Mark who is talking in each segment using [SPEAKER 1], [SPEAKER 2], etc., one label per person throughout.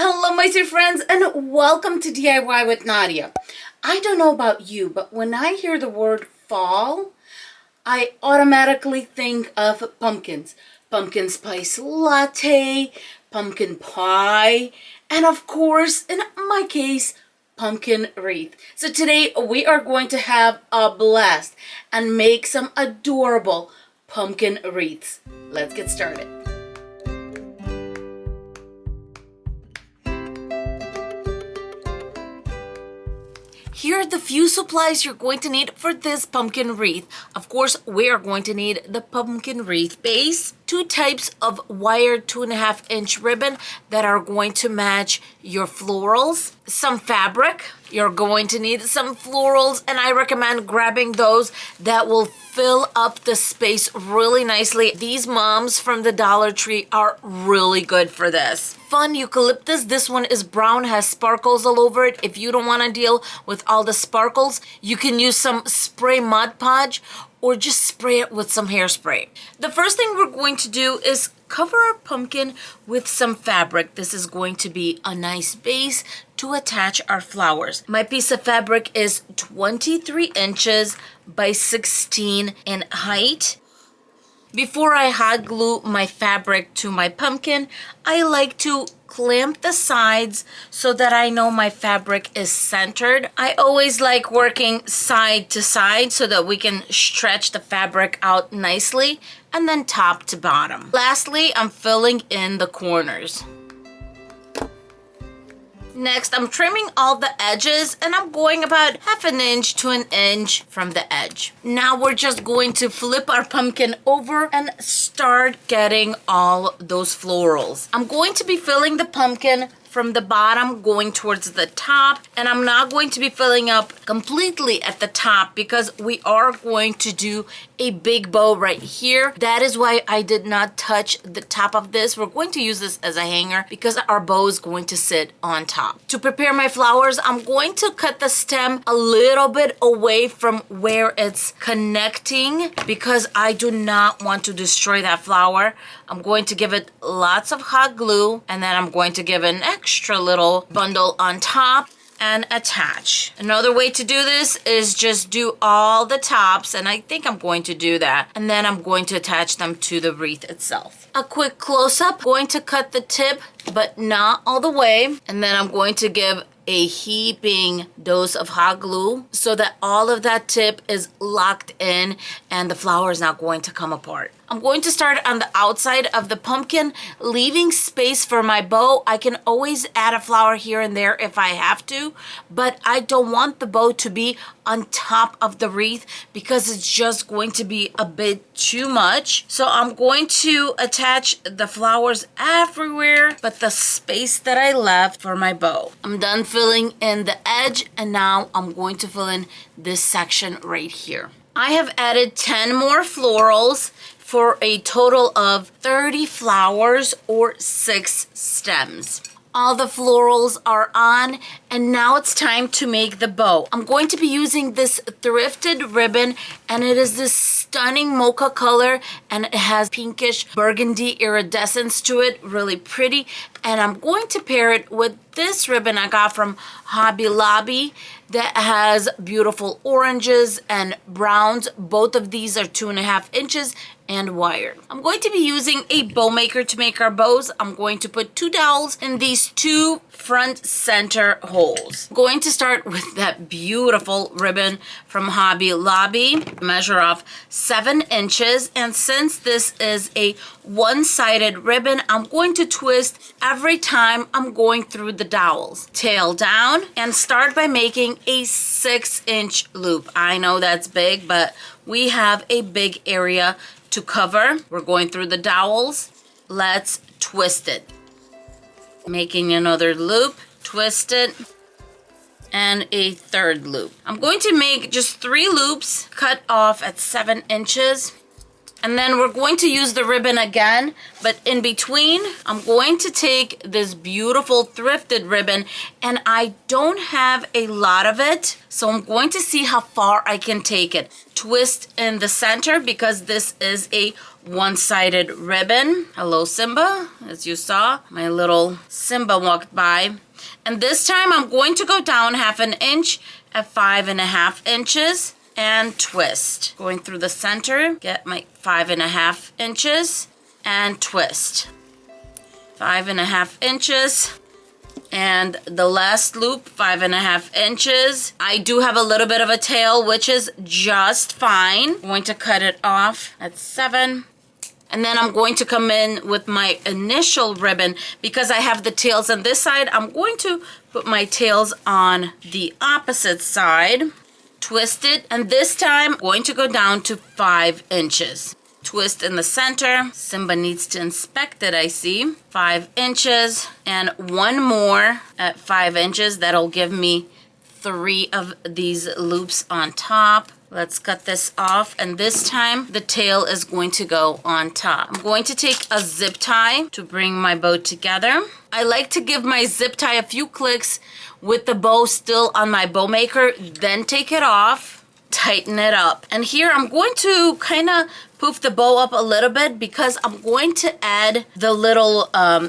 [SPEAKER 1] Hello my dear friends and welcome to DIY with Nadia. I don't know about you, but when I hear the word fall, I automatically think of pumpkins. Pumpkin spice latte, pumpkin pie, and of course, in my case, pumpkin wreath. So today we are going to have a blast and make some adorable pumpkin wreaths. Let's get started. Here are the few supplies you're going to need for this pumpkin wreath. Of course, we are going to need the pumpkin wreath base, 2 types of wired 2.5-inch ribbon that are going to match your florals, some fabric. You're going to need some florals, and I recommend grabbing those that will fill up the space really nicely. These moms from the Dollar Tree are really good for this. Fun eucalyptus. This one is brown, has sparkles all over it. If you don't want to deal with all the sparkles, you can use some spray Mod Podge or just spray it with some hairspray. The first thing we're going to do is cover our pumpkin with some fabric. This is going to be a nice base to attach our flowers. My piece of fabric is 23 inches by 16 in height. Before I hot glue my fabric to my pumpkin, I like to clamp the sides so that I know my fabric is centered. I always like working side to side so that we can stretch the fabric out nicely, and then top to bottom. Lastly, I'm filling in the corners. Next, I'm trimming all the edges, and I'm going about 1/2 inch to 1 inch from the edge. Now we're just going to flip our pumpkin over and start getting all those florals. I'm going to be filling the pumpkin from the bottom going towards the top, and I'm not going to be filling up completely at the top because we are going to do a big bow right here. That is why I did not touch the top of this. We're going to use this as a hanger because our bow is going to sit on top. To prepare my flowers, I'm going to cut the stem a little bit away from where it's connecting because I do not want to destroy that flower. I'm going to give it lots of hot glue, and then I'm going to give an extra little bundle on top and attach. Another way to do this is just do all the tops, and I think I'm going to do that, and then I'm going to attach them to the wreath itself. A quick close-up, going to cut the tip but not all the way, and then I'm going to give a heaping dose of hot glue so that all of that tip is locked in and the flower is not going to come apart. I'm going to start on the outside of the pumpkin, leaving space for my bow. I can always add a flower here and there if I have to, but I don't want the bow to be on top of the wreath because it's just going to be a bit too much. So I'm going to attach the flowers everywhere but the space that I left for my bow. I'm done filling in the edge, and now I'm going to fill in this section right here. I have added 10 more florals for a total of 30 flowers or 6 stems. All the florals are on, and now it's time to make the bow. I'm going to be using this Thrifted ribbon, and it is this stunning mocha color, and it has pinkish burgundy iridescence to it, really pretty. And I'm going to pair it with this ribbon I got from Hobby Lobby that has beautiful oranges and browns. Both of these are 2.5 inches and wired. I'm going to be using a bow maker to make our bows. I'm going to put 2 dowels in these 2 front center holes. I'm going to start with that beautiful ribbon from Hobby Lobby. Measure off 7 inches, and since this is a one-sided ribbon, I'm going to twist every time I'm going through the dowels. Tail down, and start by making a 6-inch loop. I know that's big, but we have a big area to cover. We're going through the dowels. Let's twist it. Making another loop, twist it, and a 3rd loop. I'm going to make just 3 loops, cut off at 7 inches. And then we're going to use the ribbon again, but in between, I'm going to take this beautiful thrifted ribbon, and I don't have a lot of it, so I'm going to see how far I can take it. Twist in the center because this is a one-sided ribbon. Hello, Simba. As you saw, my little Simba walked by. And this time I'm going to go down 1/2 inch at 5.5 inches. And twist. Going through the center, get my 5.5 inches and twist. 5.5 inches. And the last loop, 5.5 inches. I do have a little bit of a tail, which is just fine. I'm going to cut it off at 7. And then I'm going to come in with my initial ribbon because I have the tails on this side. I'm going to put my tails on the opposite side. Twist it, and this time I'm going to go down to 5 inches. Twist in the center. Simba needs to inspect it, I see. 5 inches, and one more at 5 inches. That'll give me 3 of these loops on top. Let's cut this off, and this time the tail is going to go on top. I'm going to take a zip tie to bring my bow together. I like to give my zip tie a few clicks with the bow still on my bow maker, then take it off, tighten it up. And here I'm going to kind of poof the bow up a little bit because I'm going to add the little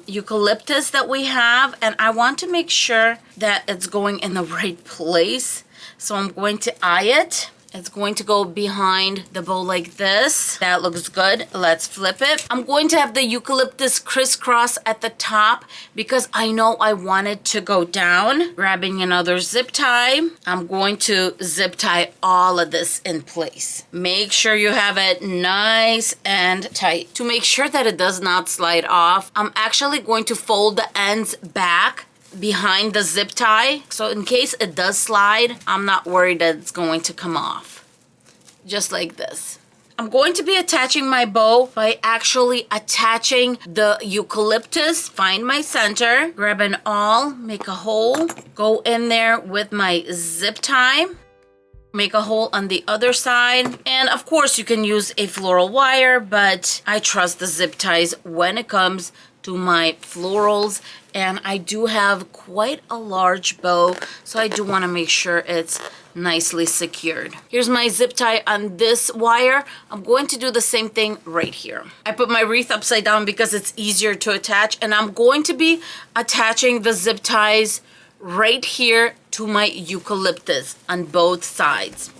[SPEAKER 1] eucalyptus that we have, and I want to make sure that it's going in the right place. So I'm going to eye it. It's going to go behind the bow like this. That looks good. Let's flip it. I'm going to have the eucalyptus crisscross at the top because I know I want it to go down. Grabbing another zip tie. I'm going to zip tie all of this in place. Make sure you have it nice and tight. To make sure that it does not slide off, I'm actually going to fold the ends back behind the zip tie, so in case it does slide, I'm not worried that it's going to come off. Just like this. I'm going to be attaching my bow by actually attaching the eucalyptus. Find my center, grab an awl, make a hole, go in there with my zip tie, make a hole on the other side, and of course you can use a floral wire, but I trust the zip ties when it comes to my florals, and I do have quite a large bow, so I do want to make sure it's nicely secured. Here's my zip tie on this wire. I'm going to do the same thing right here. I put my wreath upside down because it's easier to attach, and I'm going to be attaching the zip ties right here to my eucalyptus on both sides.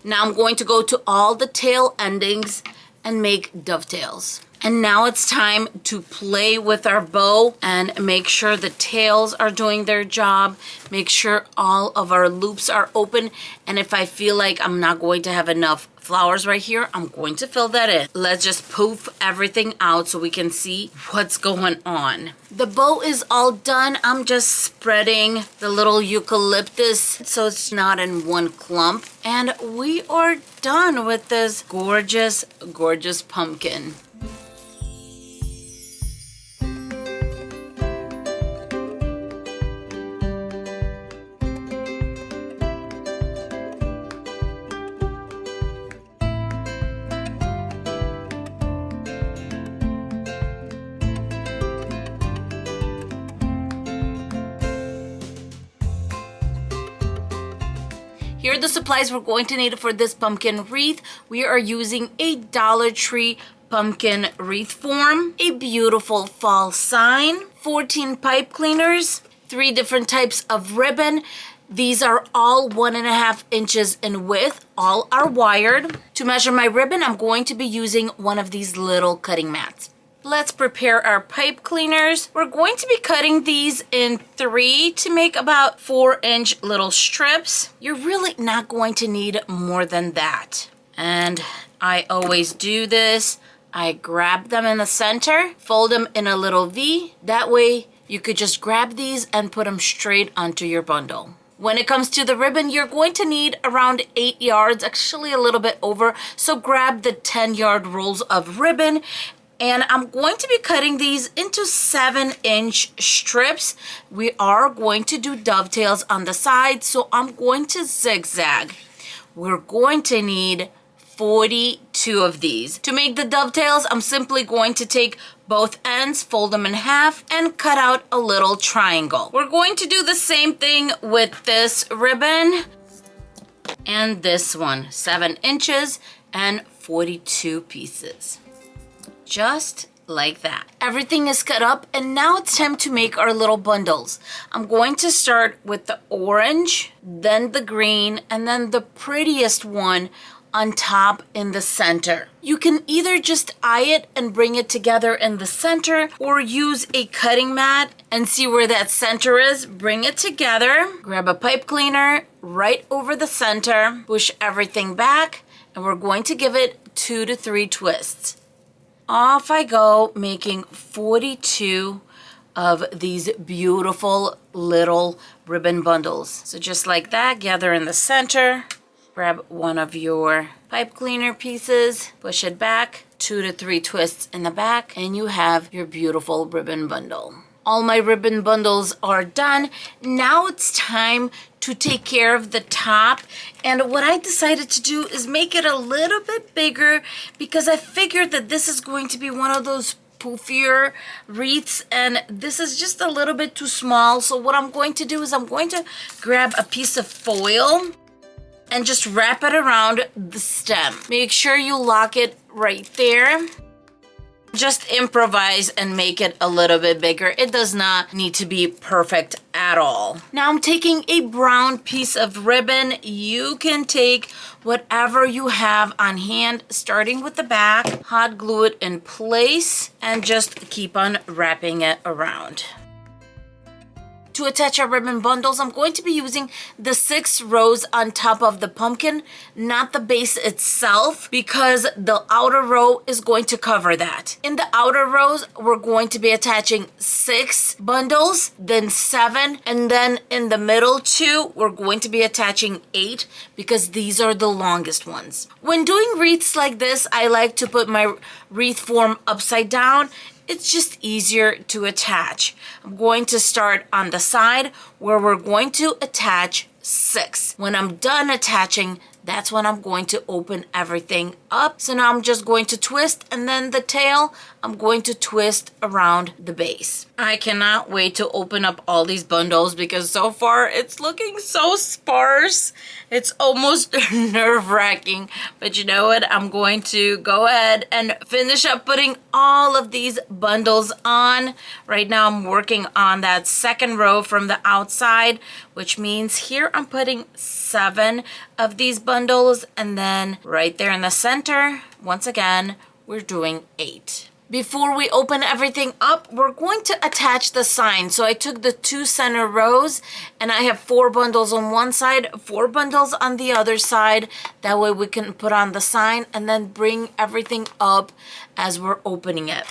[SPEAKER 1] Now I'm going to go to all the tail endings and make dovetails. And now it's time to play with our bow and make sure the tails are doing their job. Make sure all of our loops are open. And if I feel like I'm not going to have enough flowers right here, I'm going to fill that in. Let's just poof everything out so we can see what's going on. The bow is all done. I'm just spreading the little eucalyptus so it's not in one clump. And we are done with this gorgeous, gorgeous pumpkin. Here are the supplies we're going to need for this pumpkin wreath. We are using a Dollar Tree pumpkin wreath form, a beautiful fall sign, 14 pipe cleaners, 3 different types of ribbon. These are all 1.5 inches in width. All are wired. To measure my ribbon, I'm going to be using one of these little cutting mats. Let's prepare our pipe cleaners. We're going to be cutting these in 3 to make about 4-inch little strips. You're really not going to need more than that. And I always do this. I grab them in the center, fold them in a little V. That way you could just grab these and put them straight onto your bundle. When it comes to the ribbon, you're going to need around 8 yards, actually a little bit over. So grab the 10-yard rolls of ribbon. And I'm going to be cutting these into 7-inch strips. We are going to do dovetails on the side, so I'm going to zigzag. We're going to need 42 of these. To make the dovetails, I'm simply going to take both ends, fold them in half, and cut out a little triangle. We're going to do the same thing with this ribbon and this one, 7 inches and 42 pieces. Just like that. Everything is cut up, and now it's time to make our little bundles. I'm going to start with the orange, then the green, and then the prettiest one on top in the center. You can either just eye it and bring it together in the center, or use a cutting mat and see where that center is. Bring it together, grab a pipe cleaner right over the center, push everything back, and we're going to give it 2 to 3 twists. Off I go, making 42 of these beautiful little ribbon bundles. So just like that, gather in the center, grab one of your pipe cleaner pieces, push it back, 2 to 3 twists in the back, and you have your beautiful ribbon bundle. All my ribbon bundles are done. Now it's time to take care of the top. And what I decided to do is make it a little bit bigger, because I figured that this is going to be one of those poofier wreaths, and this is just a little bit too small. So what I'm going to do is I'm going to grab a piece of foil and just wrap it around the stem. Make sure you lock it right there. Just improvise and make it a little bit bigger. It does not need to be perfect at all. Now I'm taking a brown piece of ribbon. You can take whatever you have on hand, starting with the back, hot glue it in place, and just keep on wrapping it around. To attach our ribbon bundles, I'm going to be using the 6 rows on top of the pumpkin, not the base itself, because the outer row is going to cover that. In the outer rows, we're going to be attaching 6 bundles, then 7, and then in the middle 2, we're going to be attaching 8, because these are the longest ones. When doing wreaths like this, I like to put my wreath form upside down. It's just easier to attach. I'm going to start on the side where we're going to attach 6. When I'm done attaching, that's when I'm going to open everything up. So now I'm just going to twist, and then the tail, I'm going to twist around the base. I cannot wait to open up all these bundles, because so far it's looking so sparse. It's almost nerve-wracking, but you know what? I'm going to go ahead and finish up putting all of these bundles on. Right now I'm working on that second row from the outside, which means here I'm putting 7 of these bundles, and then right there in the center, once again, we're doing 8. Before we open everything up, we're going to attach the sign. So I took the 2 center rows, and I have 4 bundles on one side, 4 bundles on the other side. That way we can put on the sign and then bring everything up as we're opening it.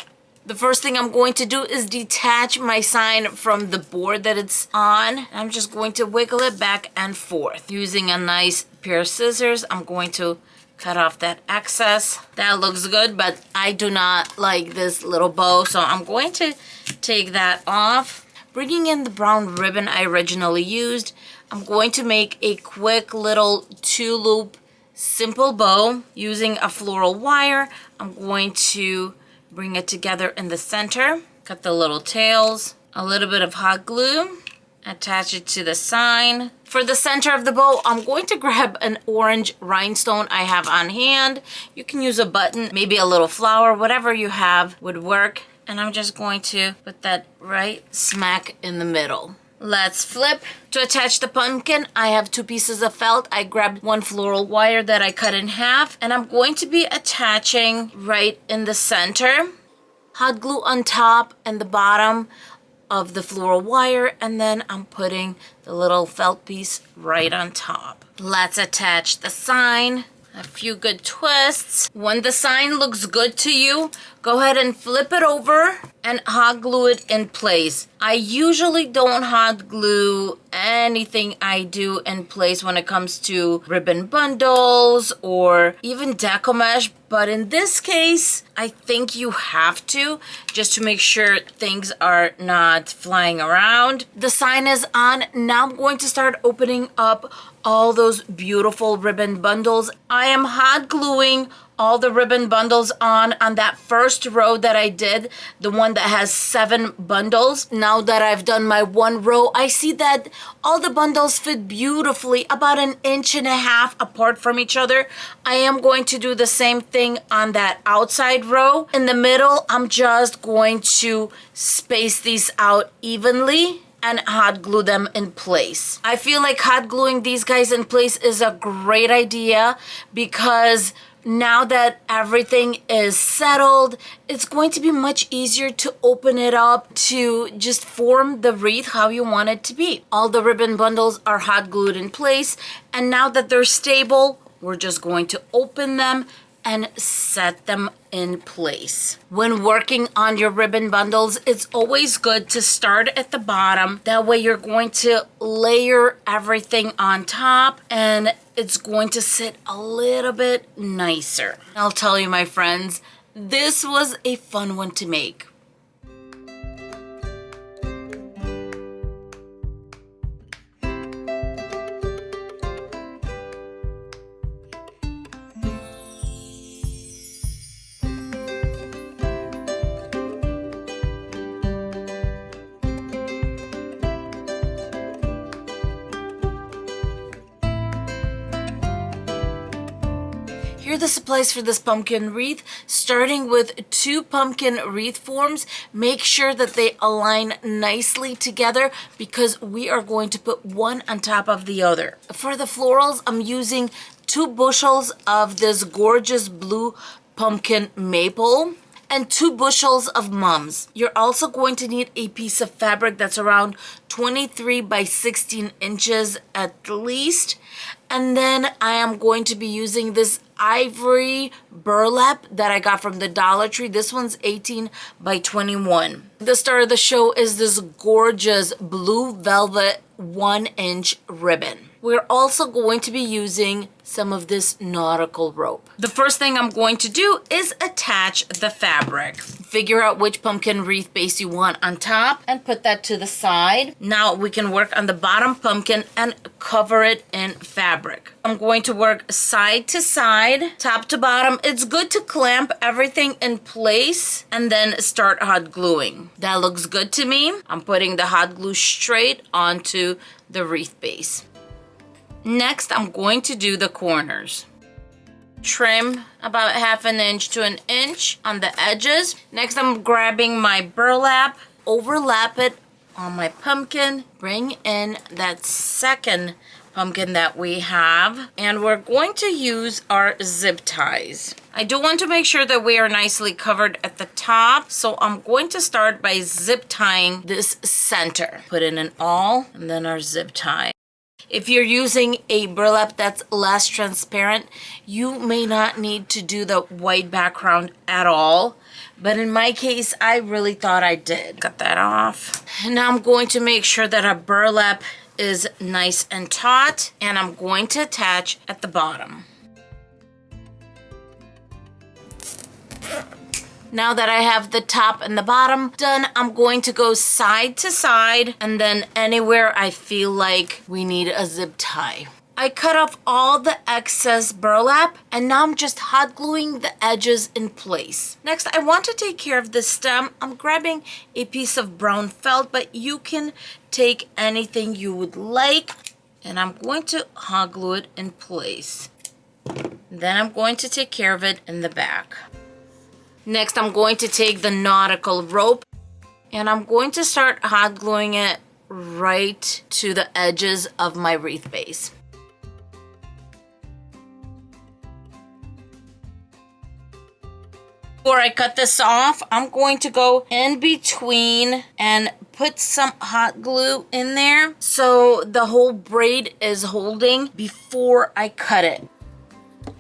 [SPEAKER 1] The first thing I'm going to do is detach my sign from the board that it's on. I'm just going to wiggle it back and forth. Using a nice pair of scissors, I'm going to cut off that excess. That looks good, but I do not like this little bow, so I'm going to take that off. Bringing in the brown ribbon I originally used, I'm going to make a quick little 2-loop simple bow using a floral wire. I'm going to bring it together in the center, cut the little tails, a little bit of hot glue, attach it to the sign. For the center of the bow, I'm going to grab an orange rhinestone I have on hand. You can use a button, maybe a little flower, whatever you have would work. And I'm just going to put that right smack in the middle. Let's flip. To attach the pumpkin, I have 2 pieces of felt. I grabbed 1 floral wire that I cut in half, and I'm going to be attaching right in the center. Hot glue on top and the bottom of the floral wire, and then I'm putting the little felt piece right on top. Let's attach the sign. A few good twists. When the sign looks good to you, Go ahead and flip it over and hot glue it in place. I usually don't hot glue anything I do in place when it comes to ribbon bundles or even deco mesh, but in this case, I think you have to, just to make sure things are not flying around. The sign is on. Now I'm going to start opening up all those beautiful ribbon bundles. I am hot gluing all the ribbon bundles on that first row that I did, the one that has 7 bundles. Now that I've done my 1 row, I see that all the bundles fit beautifully, about 1.5 inches apart from each other. I am going to do the same thing on that outside row. In the middle, I'm just going to space these out evenly and hot glue them in place. I feel like hot gluing these guys in place is a great idea because now that everything is settled, it's going to be much easier to open it up to just form the wreath how you want it to be. All the ribbon bundles are hot glued in place, and now that they're stable, we're just going to open them and set them in place. When working on your ribbon bundles, it's always good to start at the bottom. That way you're going to layer everything on top and it's going to sit a little bit nicer. I'll tell you, my friends, this was a fun one to make. Here are the supplies for this pumpkin wreath, starting with 2 pumpkin wreath forms. Make sure that they align nicely together because we are going to put one on top of the other. For the florals, I'm using 2 bushels of this gorgeous blue pumpkin maple and 2 bushels of mums. You're also going to need a piece of fabric that's around 23 by 16 inches at least. And then I am going to be using this Ivory burlap that I got from the Dollar Tree. This one's 18 by 21. The star of the show is this gorgeous blue velvet 1-inch ribbon. We're also going to be using some of this nautical rope. The first thing I'm going to do is attach the fabric. Figure out which pumpkin wreath base you want on top and put that to the side. Now we can work on the bottom pumpkin and cover it in fabric. I'm going to work side to side, top to bottom. It's good to clamp everything in place and then start hot gluing. That looks good to me. I'm putting the hot glue straight onto the wreath base. Next, I'm going to do the corners. Trim about 1/2 inch to 1 inch on the edges. Next, I'm grabbing my burlap, overlap it on my pumpkin, bring in that second pumpkin that we have, and we're going to use our zip ties. I do want to make sure that we are nicely covered at the top, so I'm going to start by zip tying this center. Put in an awl and then our zip tie. If you're using a burlap that's less transparent, you may not need to do the white background at all. But in my case, I really thought I did. Cut that off. And now I'm going to make sure that our burlap is nice and taut, and I'm going to attach at the bottom. Now that I have the top and the bottom done, I'm going to go side to side and then anywhere I feel like we need a zip tie. I cut off all the excess burlap and now I'm just hot gluing the edges in place. Next, I want to take care of the stem. I'm grabbing a piece of brown felt, but you can take anything you would like. And I'm going to hot glue it in place. Then I'm going to take care of it in the back. Next, I'm going to take the nautical rope and I'm going to start hot gluing it right to the edges of my wreath base. Before I cut this off, I'm going to go in between and put some hot glue in there so the whole braid is holding before I cut it.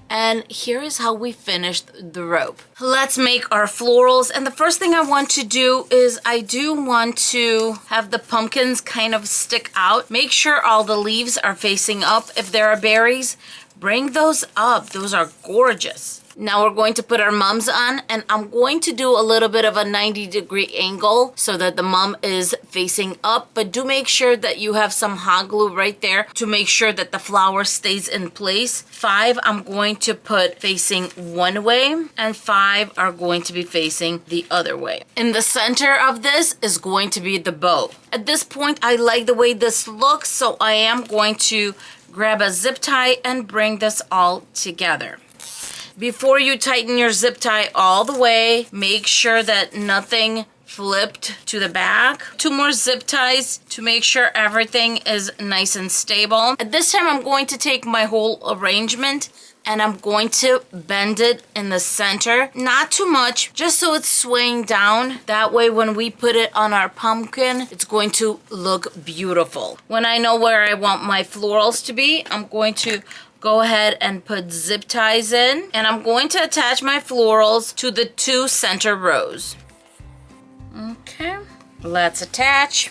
[SPEAKER 1] And here is how we finished the rope. Let's make our florals. And the first thing I want to do is I do want to have the pumpkins kind of stick out. Make sure all the leaves are facing up. If there are berries, bring those up. Those are gorgeous. Now we're going to put our mums on, and I'm going to do a little bit of a 90-degree angle so that the mum is facing up, but do make sure that you have some hot glue right there to make sure that the flower stays in place. 5 I'm going to put facing one way, and 5 are going to be facing the other way. In the center of this is going to be the bow. At this point, I like the way this looks, so I am going to grab a zip tie and bring this all together. Before you tighten your zip tie all the way, make sure that nothing flipped to the back. 2 more zip ties to make sure everything is nice and stable. At this time, I'm going to take my whole arrangement and I'm going to bend it in the center. Not too much, just so it's swaying down. That way, when we put it on our pumpkin, it's going to look beautiful. When I know where I want my florals to be, I'm going to go ahead and put zip ties in, and I'm going to attach my florals to the 2 center rows. Okay, let's attach.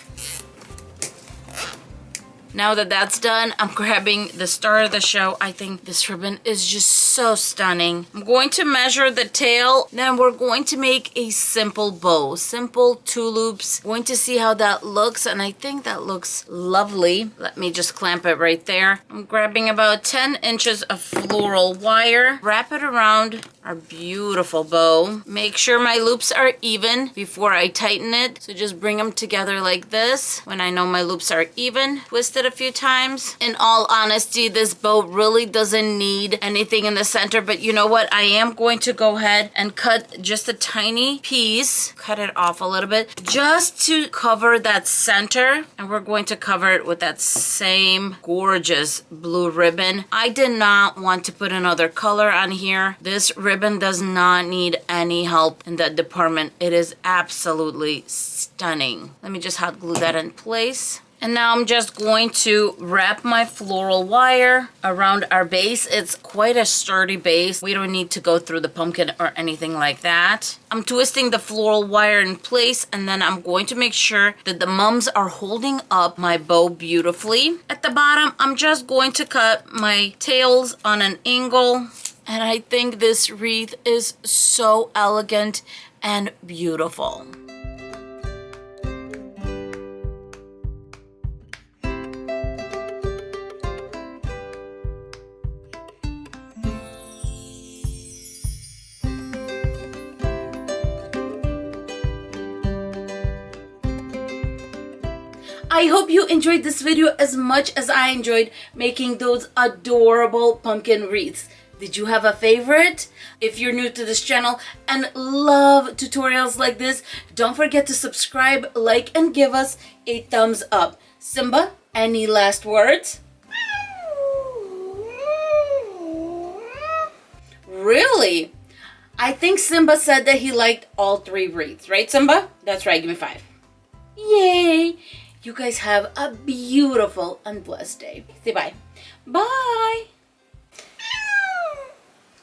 [SPEAKER 1] Now that that's done, I'm grabbing the star of the show. I think this ribbon is just so stunning. I'm going to measure the tail. Then we're going to make a simple bow. Simple 2 loops. Going to see how that looks, and I think that looks lovely. Let me just clamp it right there. I'm grabbing about 10 inches of floral wire. Wrap it around our beautiful bow. Make sure my loops are even before I tighten it. So just bring them together like this. When I know my loops are even, twist it a few times. In all honesty, this bow really doesn't need anything in the center, but you know what? I am going to go ahead and cut just a tiny piece. Cut it off a little bit just to cover that center. And we're going to cover it with that same gorgeous blue ribbon. I did not want to put another color on here. This ribbon does not need any help in that department. It is absolutely stunning. Let me just hot glue that in place. And now I'm just going to wrap my floral wire around our base. It's quite a sturdy base. We don't need to go through the pumpkin or anything like that. I'm twisting the floral wire in place, and then I'm going to make sure that the mums are holding up my bow beautifully. At the bottom, I'm just going to cut my tails on an angle. And I think this wreath is so elegant and beautiful. I hope you enjoyed this video as much as I enjoyed making those adorable pumpkin wreaths. Did you have a favorite? If you're new to this channel and love tutorials like this, don't forget to subscribe, like, and give us a thumbs up. Simba, any last words? Really? I think Simba said that he liked all 3 wreaths, right, Simba? That's right, give me 5. Yay! You guys have a beautiful and blessed day. Say bye. Bye!